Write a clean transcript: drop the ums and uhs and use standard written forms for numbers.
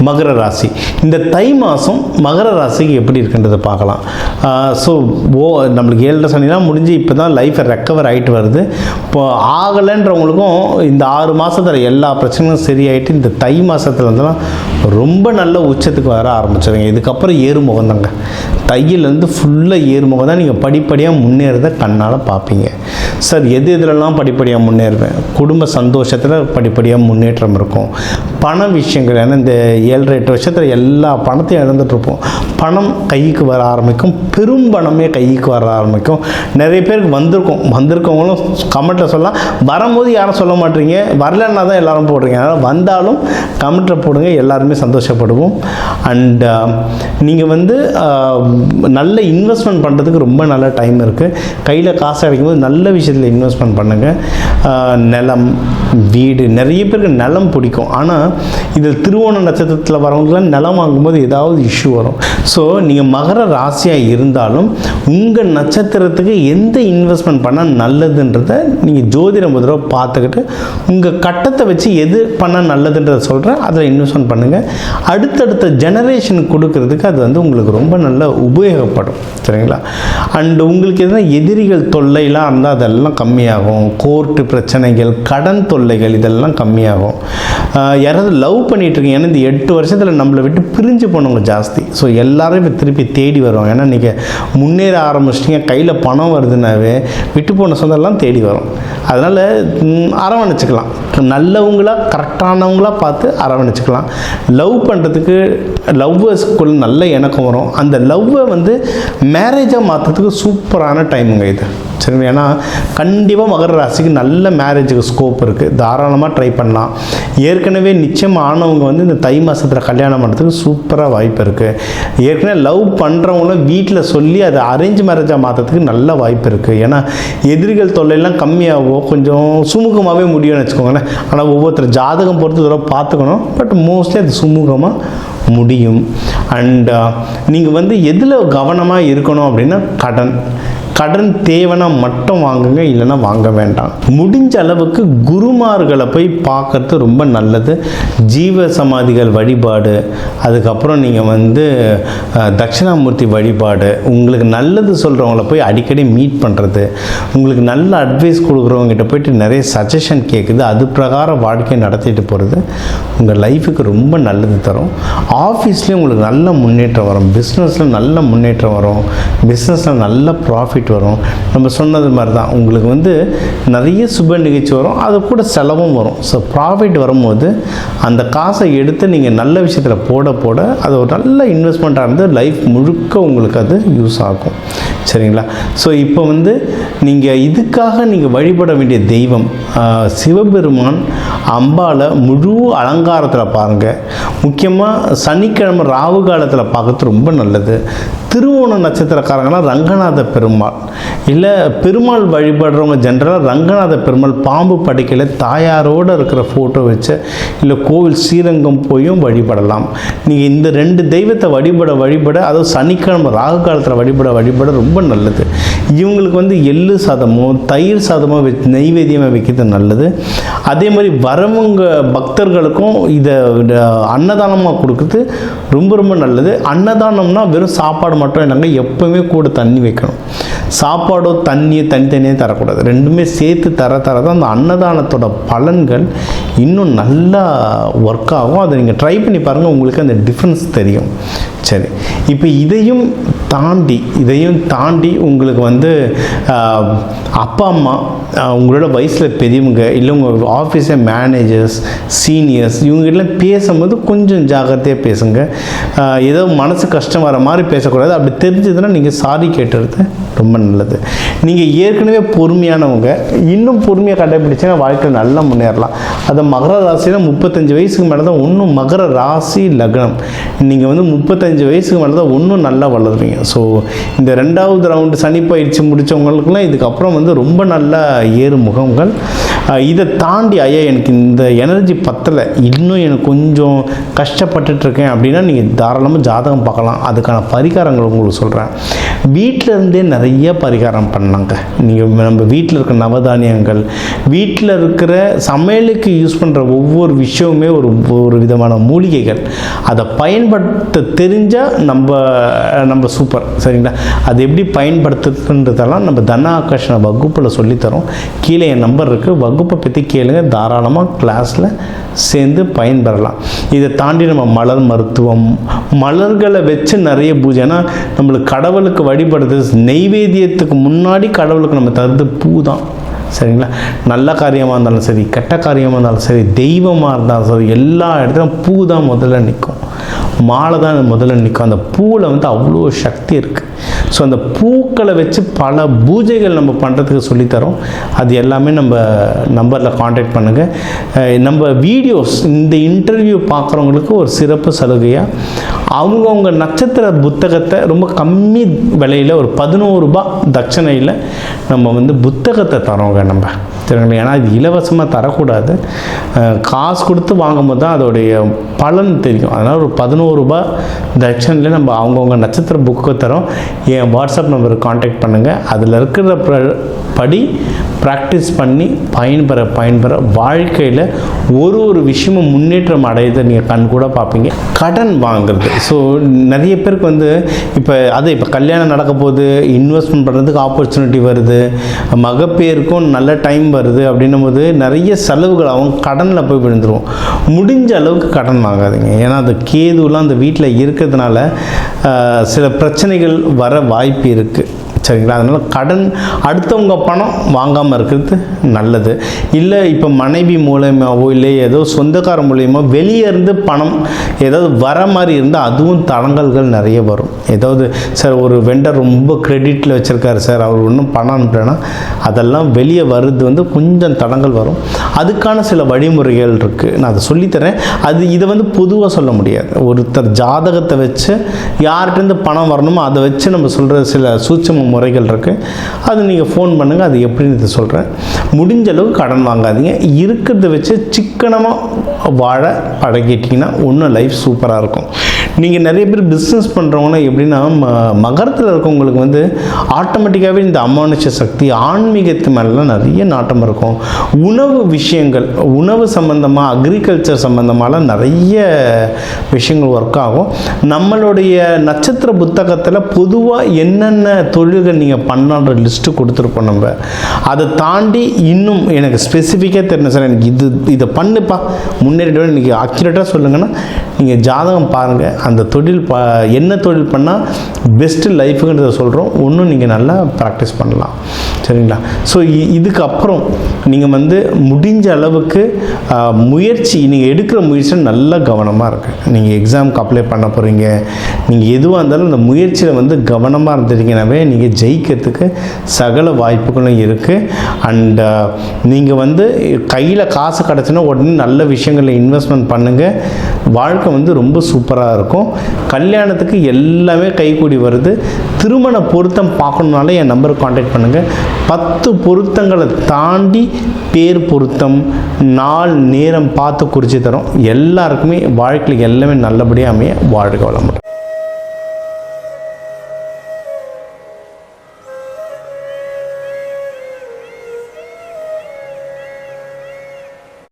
மகர ராசி. இந்த தை மாதம் மகர ராசிக்கு எப்படி இருக்குன்றதை பார்க்கலாம். ஸோ நம்மளுக்கு 7 சனிலாம் முடிஞ்சு இப்போ தான் லைஃப்பை ரெக்கவர் ஆகிட்டு வருது. இப்போ ஆகலைன்றவங்களுக்கும் இந்த 6 மாதத்தில் எல்லா பிரச்சனையும் சரியாயிட்டு இந்த தை மாதத்தில் இருந்தெல்லாம் ரொம்ப நல்ல உச்சத்துக்கு வர ஆரம்பிச்சிடுங்க. இதுக்கப்புறம் ஏறுமுகம் தாங்க. தையிலேருந்து ஃபுல்லாக ஏறுமுகம் தான். நீங்கள் படிப்படியாக முன்னேறத கண்ணால் பார்ப்பீங்க. சார் எதுலலாம் படிப்படியாக முன்னேறுவேன்? குடும்ப சந்தோஷத்தில் படிப்படியாக முன்னேற்றம் இருக்கும். பண விஷயங்கள், ஏன்னா இந்த 7-8 வருஷத்தில் எல்லா பணத்தையும் இழந்துட்டுருப்போம். பணம் கைக்கு வர ஆரம்பிக்கும். பெரும் பணமே கைக்கு வர ஆரம்பிக்கும். நிறைய பேருக்கு வந்திருக்கவங்களும் கமெண்ட்டில் சொல்லலாம். வரும்போது யாரும் சொல்ல மாட்டீங்க, வரலன்னா தான் எல்லோரும் போடுறீங்க. அதனால் வந்தாலும் கமெண்ட்டில் போடுங்க, எல்லாருமே சந்தோஷப்படுவோம். அண்ட் நீங்கள் நல்ல இன்வெஸ்ட்மெண்ட் பண்ணுறதுக்கு ரொம்ப நல்ல டைம் இருக்குது. கையில் காசு கிடைக்கும்போது நல்ல விஷயத்தில் இன்வெஸ்ட்மெண்ட் பண்ணுங்கள். நிலம், வீடு, நிறைய பேருக்கு நிலம் பிடிக்கும். ஆனால் இதில் திருவோண நட்சத்திரத்தில் வரவங்களாம் நிலம் வாங்கும்போது ஏதாவது இஷ்யூ வரும். ஸோ நீங்கள் மகர ராசியாக இருந்தாலும் உங்கள் நட்சத்திரத்துக்கு எந்த இன்வெஸ்ட்மெண்ட் பண்ணால் நல்லதுன்றதை நீங்கள் ஜோதிடம் ஒரு தடவை பார்த்துக்கிட்டு உங்கள் கட்டத்தை வச்சு எது பண்ணால் நல்லதுன்றதை சொல்கிறேன். அதில் இன்வெஸ்ட்மெண்ட் பண்ணுங்கள். அடுத்தடுத்த ஜெனரேஷனுக்கு கொடுக்கறதுக்கு அது உங்களுக்கு ரொம்ப நல்ல உபயோகப்படும். சரிங்களா? அண்டு உங்களுக்கு எதனா எதிரிகள் தொல்லைலாம் இருந்தால் அதெல்லாம் கம்மியாகும். கோர்ட்டு பிரச்சனைகள், கடன் தொல்லைகள் இதெல்லாம் கம்மியாகும். யாராவது லவ் பண்ணிகிட்ருக்கீங்க, ஏன்னா இந்த 8 வருஷத்தில் நம்மளை விட்டு பிரிஞ்சு போனவங்க ஜாஸ்தி. ஸோ எல்லோரும் இப்போ திருப்பி தேடி வருவாங்க. ஏன்னா நீங்கள் முன்னேற ஆரம்பிச்சிட்டிங்க, கையில் பணம் வருதுனாவே விட்டு போன சொந்தெல்லாம் தேடி வரும். அதனால் அரவணைச்சிக்கலாம். நல்லவங்களாக கரெக்டானவங்களாக பார்த்து அரவணைச்சிக்கலாம். லவ் பண்ணுறதுக்கு லவ்வர்ஸ்க்குள்ள நல்ல இணக்கம் வரும். அந்த லவ்வை மேரேஜாக மாற்றுறதுக்கு சூப்பரான டைமுங்க இது. சரி, ஏன்னா கண்டிப்பாக மகர ராசிக்கு நல்ல மேரேஜுக்கு ஸ்கோப் இருக்குது. தாராளமாக ட்ரை பண்ணலாம். ஏற்கனவே நிச்சயம் ஆனவங்க இந்த தை மாதத்தில் கல்யாணம் பண்ணுறதுக்கு சூப்பராக வாய்ப்பு இருக்குது. ஏற்கனவே லவ் பண்ணுறவங்களும் வீட்டில் சொல்லி அதை அரேஞ்ச் மேரேஜாக மாற்றுறதுக்கு நல்ல வாய்ப்பு இருக்குது. ஏன்னா எதிரிகள் தொல்லையெல்லாம் கம்மியாகும், கொஞ்சம் சுமூகமாகவே முடியும்னு வச்சுக்கோங்களேன். ஆனால் ஒவ்வொருத்தர் ஜாதகம் பொறுத்து இதெல்லாம் பார்த்துக்கணும். பட் மோஸ்ட்லி அது சுமூகமாக முடியும். அண்ட் நீங்கள் எதில் கவனமாக இருக்கணும் அப்படின்னா கடன் தேவைன்னா மட்டும் வாங்குங்க, இல்லைன்னா வாங்க வேண்டாம். முடிஞ்ச அளவுக்கு குருமார்களை போய் பார்க்கறது ரொம்ப நல்லது. ஜீவ சமாதிகள் வழிபாடு, அதுக்கப்புறம் நீங்கள் தட்சிணாமூர்த்தி வழிபாடு, உங்களுக்கு நல்லது சொல்கிறவங்கள போய் அடிக்கடி மீட் பண்ணுறது, உங்களுக்கு நல்ல அட்வைஸ் கொடுக்குறவங்ககிட்ட போய்ட்டு நிறைய சஜஷன் கேட்குது, அது பிரகாரம் வாழ்க்கையை நடத்திட்டு போகிறது உங்கள் லைஃபுக்கு ரொம்ப நல்லது தரும். ஆஃபீஸ்லேயும் உங்களுக்கு நல்ல முன்னேற்றம் வரும். பிஸ்னஸில் நல்ல முன்னேற்றம் வரும். பிஸ்னஸில் நல்ல ப்ராஃபிட் வரும். நம்ம சொன்னது மாதிரி தான் உங்களுக்கு நிறைய சுப நிகழ்ச்சி வரும், அது கூட செலவும் வரும். ஸோ ப்ராஃபிட் வரும்போது அந்த காசை எடுத்து நீங்கள் நல்ல விஷயத்தில் போட அது ஒரு நல்ல இன்வெஸ்ட்மெண்ட்டாக இருந்து லைஃப் முழுக்க உங்களுக்கு அது யூஸ் ஆகும். சரிங்களா? ஸோ இப்போ நீங்கள் இதுக்காக நீங்கள் வழிபட வேண்டிய தெய்வம் சிவபெருமான், அம்பாளை முழு அலங்காரத்தில் பாருங்கள். முக்கியமாக சனிக்கிழமை ராவு காலத்தில் பார்க்கறது ரொம்ப நல்லது. திருவோண நட்சத்திரக்காரங்களாம் ரங்கநாத பெருமாள், இல்லை பெருமாள் வழிபடுறவங்க ஜென்ரலாக ரங்கநாத பெருமாள் பாம்பு படைக்கையில் தாயாரோடு இருக்கிற ஃபோட்டோ வச்சு, இல்லை கோவில் ஸ்ரீரங்கம் போயும் வழிபடலாம். நீங்கள் இந்த 2 தெய்வத்தை வழிபட அதுவும் சனிக்கிழமை ராகு காலத்தில் வழிபட ரொம்ப நல்லது. இவங்களுக்கு எள்ளு சாதமோ தயிர் சாதமோ நெய்வேத்தியமாக வைக்கிறது நல்லது. அதே மாதிரி வரவங்க பக்தர்களுக்கும் இதை அன்னதானமாக கொடுக்குறது ரொம்ப ரொம்ப நல்லது. அன்னதானம்னா வெறும் சாப்பாடு மட்டும் இல்லைங்க, எப்போவுமே கூட தண்ணி வைக்கணும். சாப்பாடோ தண்ணியோ தனித்தனியாக தரக்கூடாது, ரெண்டுமே சேர்த்து தர தான் அந்த அன்னதானத்தோட பலன்கள் இன்னும் நல்லா ஒர்க் ஆகும். அதை நீங்கள் ட்ரை பண்ணி பாருங்கள், உங்களுக்கு அந்த டிஃப்ரென்ஸ் தெரியும். சரி, இப்போ இதையும் தாண்டி உங்களுக்கு அப்பா அம்மா, உங்களோட வயசில் பெரியவங்க, இல்லை உங்கள் ஆஃபீஸில் மேனேஜர்ஸ், சீனியர்ஸ், இவங்ககிட்டலாம் பேசும்போது கொஞ்சம் ஜாக்கிரதையாக பேசுங்க. ஏதோ மனசு கஷ்டம் வர மாதிரி பேசக்கூடாது. அப்படி தெரிஞ்சதுன்னா நீங்கள் சாரி கேட்டுறது ரொம்ப நல்லது. நீங்கள் ஏற்கனவே பொறுமையானவங்க, இன்னும் பொறுமையாக கடைபிடிச்சிங்கன்னா வாழ்க்கையில் நல்லா முன்னேறலாம். அதை மகர ராசியில் 35 வயசுக்கு மேலே தான் இன்னும் மகர ராசி லக்னம். நீங்கள் 35 வயசுக்கு மேலே தான் இன்னும் நல்லா வளருவீங்க. ஸோ இந்த 2வது ரவுண்டு சனி பயிற்சி முடித்தவங்களுக்குலாம் இதுக்கப்புறம் ரொம்ப நல்ல ஏறு முகங்கள். இதை தாண்டி ஐயா எனக்கு இந்த எனர்ஜி பத்தலை, இன்னும் எனக்கு கொஞ்சம் கஷ்டப்பட்டுட்ருக்கேன் அப்படின்னா நீங்கள் தாராளமாக ஜாதகம் பார்க்கலாம். அதுக்கான பரிகாரங்கள் உங்களுக்கு சொல்கிறேன். வீட்டில் இருந்தே நிறைய பரிகாரம் பண்ணாங்க. நீங்கள் நம்ம வீட்டில் இருக்கிற நவதானியங்கள், வீட்டில் இருக்கிற சமையலுக்கு யூஸ் பண்ணுற ஒவ்வொரு விஷயமுமே ஒரு விதமான மூலிகைகள். அதை பயன்படுத்த தெரிஞ்சால் நம்ம சூப்பர். சரிங்களா? அது எப்படி பயன்படுத்துன்றதெல்லாம் நம்ம தன ஆகர்ஷண வகுப்பில் சொல்லித்தரோம். கீழே என் நம்பர் இருக்குது, வகுப்பை பற்றி கேளுங்க, தாராளமாக கிளாஸில் சேர்ந்து பயன்பெறலாம். இதை தாண்டி நம்ம மலர் மருத்துவம், மலர்களை வச்சு நிறைய பூஜை. ஏன்னா நம்மளுக்கு கடவுளுக்கு வழிபடுறது, நெய்வேத்தியத்துக்கு முன்னாடி கடவுளுக்கு நம்ம தருது பூ தான். சரிங்களா? நல்ல காரியமாக இருந்தாலும் சரி, கெட்ட காரியமாக இருந்தாலும் சரி, தெய்வமாக இருந்தாலும் சரி, எல்லா இடத்துலையும் பூ தான் முதல்ல நிற்கும், மாலை தான் முதல்ல நிற்கும். அந்த பூவில் வந்து அவ்வளோ சக்தி இருக்குது. ஸோ அந்த பூக்களை வச்சு பல பூஜைகள் நம்ம பண்ணுறதுக்கு சொல்லித்தரோம். அது எல்லாமே நம்ம நம்பரில் காண்டாக்ட் பண்ணுங்கள். நம்ம வீடியோஸ், இந்த இன்டர்வியூ பார்க்குறவங்களுக்கு ஒரு சிறப்பு சலுகையாக அவங்கவுங்க நட்சத்திர புத்தகத்தை ரொம்ப கம்மி விலையில் ஒரு 11 ரூபாய் தட்சணையில் நம்ம வந்து புத்தகத்தை தரோங்க நம்ம. சரிங்களா? ஏன்னா இது இலவசமாக தரக்கூடாது, காசு கொடுத்து வாங்கும் போது தான் அதோடைய பலன் தெரியும். அதனால் ஒரு 11 ரூபாய் தட்சணையில் நம்ம அவங்கவுங்க நட்சத்திர புக்கு தரோம். என் வாட்ஸ்அப் நம்பருக்கு காண்டாக்ட் பண்ணுங்கள். அதில் இருக்கிற படி ப்ராக்டிஸ் பண்ணி பயன்பெற வாழ்க்கையில் ஒரு விஷயமும் முன்னேற்றம் அடையதை நீங்கள் கண் கூட பார்ப்பீங்க. கடன் வாங்குறது, ஸோ நிறைய பேருக்கு வந்து இப்போ கல்யாணம் நடக்க போது, இன்வெஸ்ட்மெண்ட் பண்ணுறதுக்கு ஆப்பர்ச்சுனிட்டி வருது, மகப்பேருக்கும் நல்ல டைம் வருது அப்படின்னும் போது நிறைய செலவுகள் அவங்க கடனில் போய் விழுந்துருவோம். முடிஞ்ச அளவுக்கு கடன் வாங்காதீங்க. ஏன்னா அந்த கேதுலாம் அந்த வீட்டில் இருக்கிறதுனால சில பிரச்சனைகள் வர வாய்ப்பு இருக்குது. சரிங்களா? அதனால் கடன், அடுத்தவங்க பணம் வாங்காமல் இருக்கிறது நல்லது. இல்லை இப்போ மனைவி மூலயமாவோ இல்லை ஏதோ சொந்தக்கார மூலயமா வெளியே இருந்து பணம் ஏதாவது வர மாதிரி இருந்தால் அதுவும் தடங்கல்கள் நிறைய வரும். ஏதாவது சார் ஒரு வெண்டர் ரொம்ப கிரெடிட்டில் வச்சுருக்காரு சார், அவர் ஒன்றும் பணம் அனுப்புறேன்னா அதெல்லாம் வெளியே வருது வந்து கொஞ்சம் தடங்கள் வரும். அதுக்கான சில வழிமுறைகள் இருக்குது, நான் அதை சொல்லித்தரேன். இதை வந்து பொதுவாக சொல்ல முடியாது. ஒருத்தர் ஜாதகத்தை வச்சு யார்கிட்டேருந்து பணம் வரணுமோ அதை வச்சு நம்ம சொல்கிற சில சூட்சம முறைகள் இருக்குது. அது நீங்கள் ஃபோன் பண்ணுங்கள், அது எப்படின்னு சொல்கிறேன். முடிஞ்ச அளவுக்கு கடன் வாங்காதீங்க. இருக்கிறத வச்சு சிக்கனமாக வாழ பழகிட்டிங்கன்னா இன்னும் லைஃப் சூப்பராக இருக்கும். நீங்கள் நிறைய பேர் பிஸ்னஸ் பண்ணுறவங்கன்னா எப்படின்னா மகரத்தில் இருக்கவங்களுக்கு வந்து ஆட்டோமேட்டிக்காகவே இந்த அமானுஷ சக்தி, ஆன்மீகத்து மேலாம் நிறைய நாட்டம் இருக்கும். உணவு விஷயங்கள், உணவு சம்மந்தமாக, அக்ரிகல்ச்சர் சம்மந்தமாலாம் நிறைய விஷயங்கள் ஒர்க் ஆகும். நம்மளுடைய நட்சத்திர புத்தகத்தில் பொதுவாக என்னென்ன தொழில்கள் நீங்கள் பண்ணான்ற லிஸ்ட்டு கொடுத்துருப்போம். நம்ம அதை தாண்டி இன்னும் எனக்கு ஸ்பெசிஃபிக்காக தெரியும் சார், எனக்கு இதை பண்ணுப்பா முன்னேறிடுவேன், இன்றைக்கி அக்யூரேட்டாக சொல்லுங்கன்னா நீங்கள் ஜாதகம் பாருங்கள். அந்த தொழில் என்ன தொழில் பண்ணால் பெஸ்ட்டு லைஃபுங்கிறத சொல்கிறோம். ஒன்றும் நீங்கள் நல்லா ப்ராக்டிஸ் பண்ணலாம். சரிங்களா? ஸோ இதுக்கப்புறம் நீங்கள் வந்து முடிஞ்ச அளவுக்கு நீங்கள் எடுக்கிற முயற்சி நல்ல கவனமாக இருக்குது. நீங்கள் எக்ஸாமுக்கு அப்ளை பண்ண போகிறீங்க, நீங்கள் எதுவாக இருந்தாலும் அந்த முயற்சியில் வந்து கவனமாக இருந்துட்டீங்கன்னாவே நீங்கள் ஜெயிக்கிறதுக்கு சகல வாய்ப்புகளும் இருக்குது. அண்ட் நீங்கள் வந்து கையில் காசு கிடச்சுன்னா உடனே நல்ல விஷயங்களில் இன்வெஸ்ட்மெண்ட் பண்ணுங்கள். வாழ்க்கை வந்து ரொம்ப சூப்பராக இருக்கும். கல்யாணத்துக்கு எல்லாமே கைகூடி வருது. திருமண பொருத்தம் பார்க்கணுன்னாலே என் நம்பருக்கு காண்டாக்ட் பண்ணுங்கள். 10 பொருத்தங்களை தாண்டி பேர் பொருத்தம், நாள் நேரம் பார்த்து குறித்து தரோம். எல்லாருக்குமே வாழ்க்கையில் எல்லாமே நல்லபடியாக அமைய வாழ்க வளமுடன்.